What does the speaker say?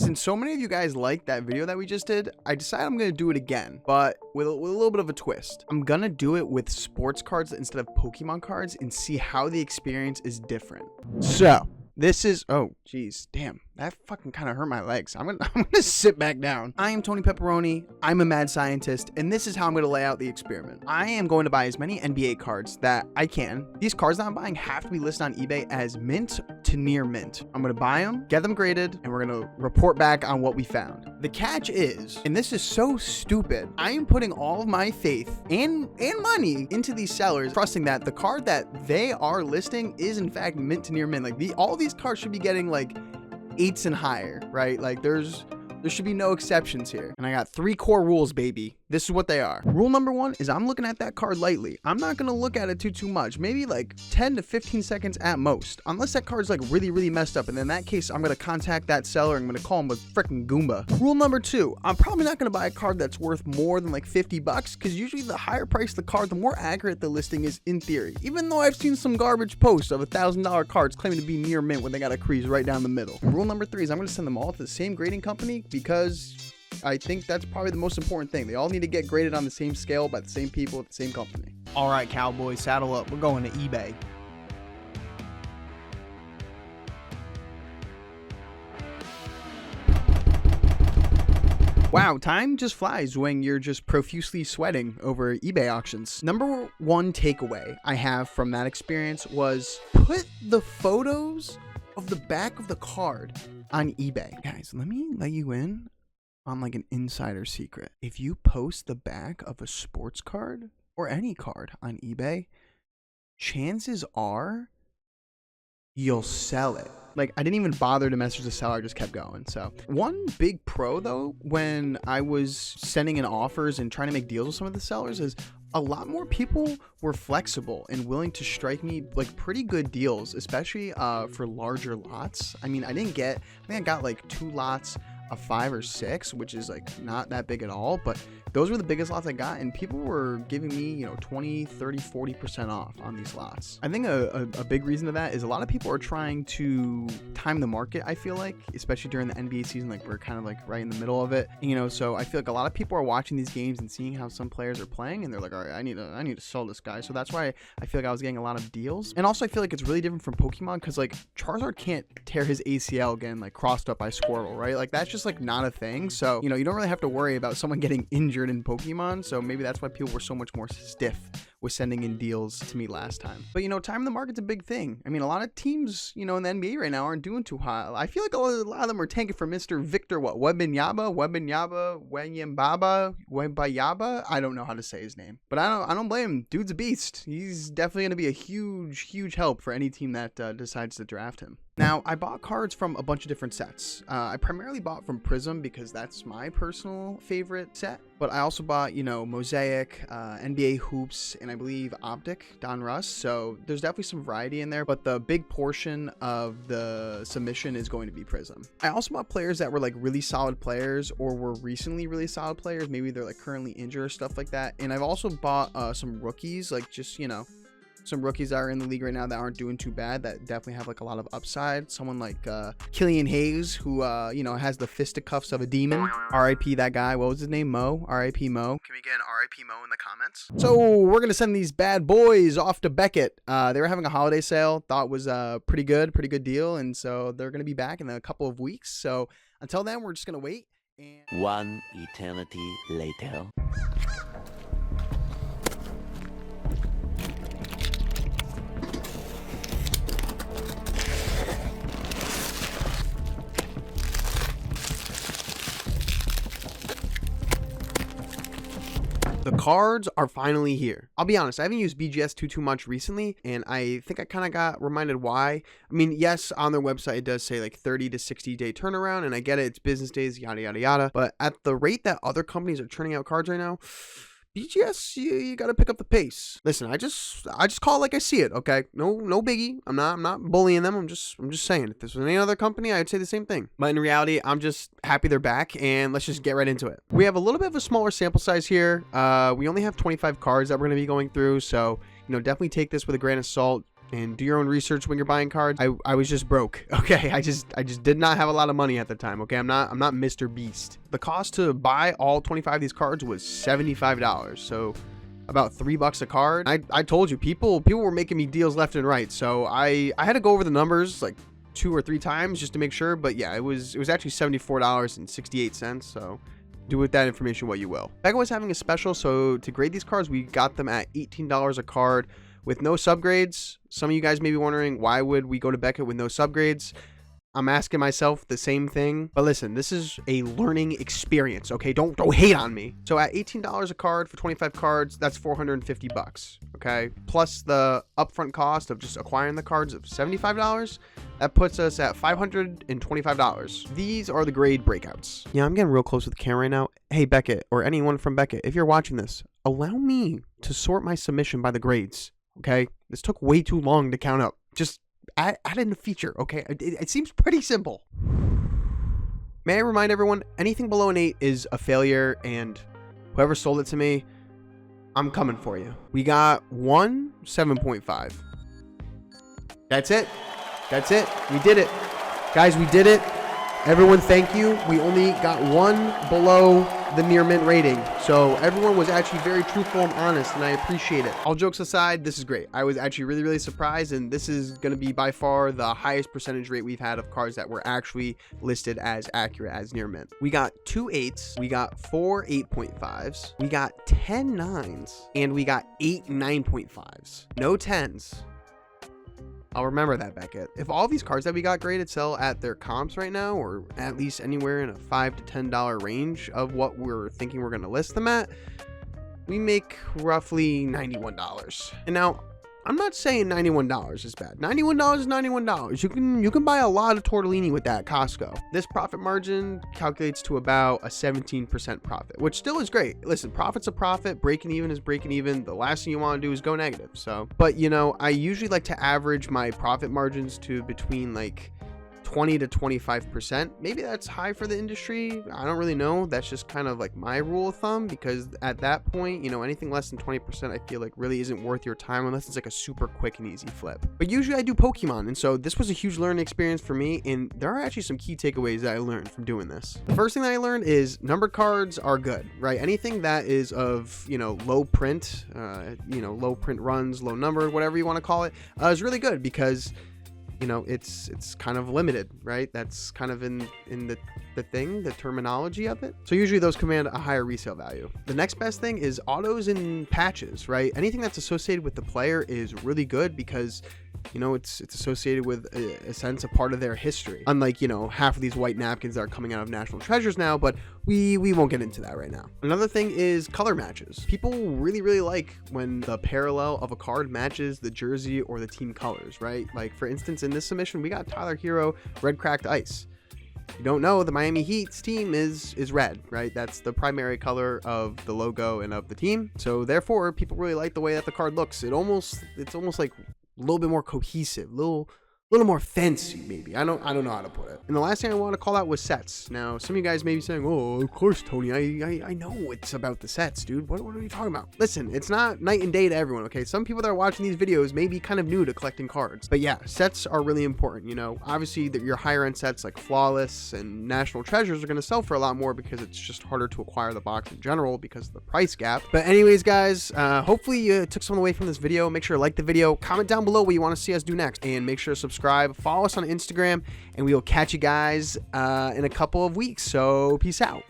Since so many of you guys liked that video that we just did, I decided I'm going to do it again, but with a little bit of a twist. I'm going to do it with sports cards instead of Pokemon cards and see how the experience is different. So this is, oh geez, damn, that fucking kind of hurt my legs. I'm gonna sit back down. I am Tony Pepperoni. I'm a mad scientist, and this is how I'm gonna lay out the experiment. I am going to buy as many NBA cards that I can. These cards that I'm buying have to be listed on eBay as mint to near mint. I'm gonna buy them, get them graded, and we're gonna report back on what we found. The catch is, and this is so stupid, I am putting all of my faith and money into these sellers, trusting that the card that they are listing is in fact mint to near mint. Like all these cards should be getting like 8s and higher, right? Like there should be no exceptions here. And I got 3 core rules, baby. This is what they are. Rule number 1 is I'm looking at that card lightly. I'm not gonna look at it too much. Maybe like 10 to 15 seconds at most. Unless that card's like really messed up. And in that case, I'm gonna contact that seller. I'm gonna call him a freaking Goomba. Rule number 2, I'm probably not gonna buy a card that's worth more than like 50 bucks, because usually the higher price the card, the more accurate the listing is in theory. Even though I've seen some garbage posts of $1,000 cards claiming to be near mint when they got a crease right down the middle. And rule number 3 is I'm gonna send them all to the same grading company, because I think that's probably the most important thing. They all need to get graded on the same scale by the same people at the same company. All right, cowboys, saddle up. We're going to eBay. Wow, time just flies when you're just profusely sweating over eBay auctions. Number 1 takeaway I have from that experience was put the photos of the back of the card on eBay. Guys, let me let you in on like an insider secret. If you post the back of a sports card or any card on eBay, chances are you'll sell it. Like, I didn't even bother to message the seller, I just kept going. So one big pro though, when I was sending in offers and trying to make deals with some of the sellers, is a lot more people were flexible and willing to strike me like pretty good deals, especially for larger lots. I mean, I think I got like 2 lots of 5 or 6, which is like not that big at all, but those were the biggest lots I got, and people were giving me, you know, 20, 30, 40% off on these lots. I think a big reason to that is a lot of people are trying to time the market, I feel like, especially during the NBA season. Like, we're kind of like right in the middle of it, you know, so I feel like a lot of people are watching these games and seeing how some players are playing, and they're like, all right, I need to sell this guy. So that's why I feel like I was getting a lot of deals. And also I feel like it's really different from Pokemon, because like Charizard can't tear his ACL getting like crossed up by Squirtle, right? Like that's just like not a thing. So, you know, you don't really have to worry about someone getting injured in Pokemon. So maybe that's why people were so much more stiff with sending in deals to me last time. But, you know, time in the market's a big thing. I mean, a lot of teams, you know, in the NBA right now aren't doing too hot. I feel like a lot of them are tanking for Mr. Victor Wembanyama. I don't know how to say his name, but I don't blame him. Dude's a beast. He's definitely going to be a huge help for any team that decides to draft him. Now, I bought cards from a bunch of different sets. I primarily bought from Prism because that's my personal favorite set, but I also bought, you know, Mosaic, NBA Hoops, and I believe Optic, Donruss. So there's definitely some variety in there, but the big portion of the submission is going to be Prism. I also bought players that were like really solid players or were recently really solid players. Maybe they're like currently injured or stuff like that. And I've also bought some rookies, like just, you know, some rookies that are in the league right now that aren't doing too bad, that definitely have like a lot of upside. Someone like Killian Hayes, who you know, has the fisticuffs of a demon. RIP that guy. What was his name? Mo. RIP Mo. Can we get an RIP Mo in the comments? So we're gonna send these bad boys off to Beckett. They were having a holiday sale. Thought was a pretty good deal, and so they're gonna be back in a couple of weeks. So until then, we're just gonna wait. And 1 eternity later. The cards are finally here. I'll be honest, I haven't used BGS too much recently, and I think I kind of got reminded why. I mean, yes, on their website it does say like 30 to 60 day turnaround, and I get it, it's business days, yada yada yada. But at the rate that other companies are turning out cards right now, BGS, you got to pick up the pace. Listen, I just call it like I see it, okay? No biggie. I'm not bullying them. I'm just saying, if this was any other company, I'd say the same thing. But in reality, I'm just happy they're back, and let's just get right into it. We have a little bit of a smaller sample size here. We only have 25 cards that we're going to be going through, so, you know, definitely take this with a grain of salt. and do your own research when you're buying cards. I was just broke. Okay, I just did not have a lot of money at the time. Okay, I'm not Mr. Beast. The cost to buy all 25 of these cards was $75. So about $3 a card. I told you, people were making me deals left and right. So I had to go over the numbers like 2 or 3 times just to make sure. But yeah, it was actually $74.68. So do with that information what you will. Beckett was having a special, so to grade these cards, we got them at $18 a card with no subgrades. Some of you guys may be wondering, why would we go to Beckett with no subgrades? I'm asking myself the same thing. But listen, this is a learning experience, okay? Don't hate on me. So at $18 a card for 25 cards, that's $450, okay? Plus the upfront cost of just acquiring the cards of $75. That puts us at $525. These are the grade breakouts. Yeah, I'm getting real close with the camera right now. Hey, Beckett, or anyone from Beckett, if you're watching this, allow me to sort my submission by the grades, okay? This took way too long to count up. Just add in a feature, okay? It seems pretty simple. May I remind everyone, anything below an 8 is a failure, and whoever sold it to me, I'm coming for you. We got one 7.5. That's it. That's it. We did it. Guys, we did it. Everyone, thank you. We only got one below the near mint rating. So everyone was actually very truthful and honest, and I appreciate it. All jokes aside, this is great. I was actually really, really surprised, and this is going to be by far the highest percentage rate we've had of cards that were actually listed as accurate as near mint. We got 2 8s, we got 4 8.5s, we got 10 9s, and we got 8 9.5s. No 10s. I'll remember that, Beckett. If all these cards that we got graded sell at their comps right now, or at least anywhere in a $5 to $10 range of what we're thinking we're going to list them at, we make roughly $91. And now, I'm not saying $91 is bad. $91 is $91. You can buy a lot of tortellini with that at Costco. This profit margin calculates to about a 17% profit, which still is great. Listen, profit's a profit. Breaking even is breaking even. The last thing you want to do is go negative. So, but you know, I usually like to average my profit margins to between like 20 to 25%. Maybe that's high for the industry. I don't really know. That's just kind of like my rule of thumb, because at that point, you know, anything less than 20% I feel like really isn't worth your time unless it's like a super quick and easy flip. But usually I do Pokemon, and so this was a huge learning experience for me, and there are actually some key takeaways that I learned from doing this. The first thing that I learned is numbered cards are good, right? Anything that is of, you know, low print, low print runs, low number, whatever you want to call it, is really good, because you know, it's kind of limited, right? That's kind of in the terminology of it. So usually those command a higher resale value. The next best thing is autos and patches, right? Anything that's associated with the player is really good, because you know, it's associated with a sense, a part of their history. Unlike, you know, half of these white napkins that are coming out of National Treasures now, but we won't get into that right now. Another thing is color matches. People really, really like when the parallel of a card matches the jersey or the team colors, right? Like for instance, in this submission, we got Tyler Hero Red Cracked Ice. You don't know, the Miami Heat's team is red, right? That's the primary color of the logo and of the team. So therefore, people really like the way that the card looks. It's almost like a little bit more cohesive, little more fancy, maybe. I don't know how to put it. And the last thing I want to call out was sets. Now, some of you guys may be saying, "Oh, of course, Tony. I know it's about the sets, dude. What are you talking about?" Listen, it's not night and day to everyone, okay? Some people that are watching these videos may be kind of new to collecting cards. But yeah, sets are really important, you know. Obviously, your higher end sets like Flawless and National Treasures are going to sell for a lot more, because it's just harder to acquire the box in general because of the price gap. But anyways, guys, hopefully you took something away from this video. Make sure to like the video, comment down below what you want to see us do next, and make sure to subscribe, follow us on Instagram, and we will catch you guys in a couple of weeks. So peace out.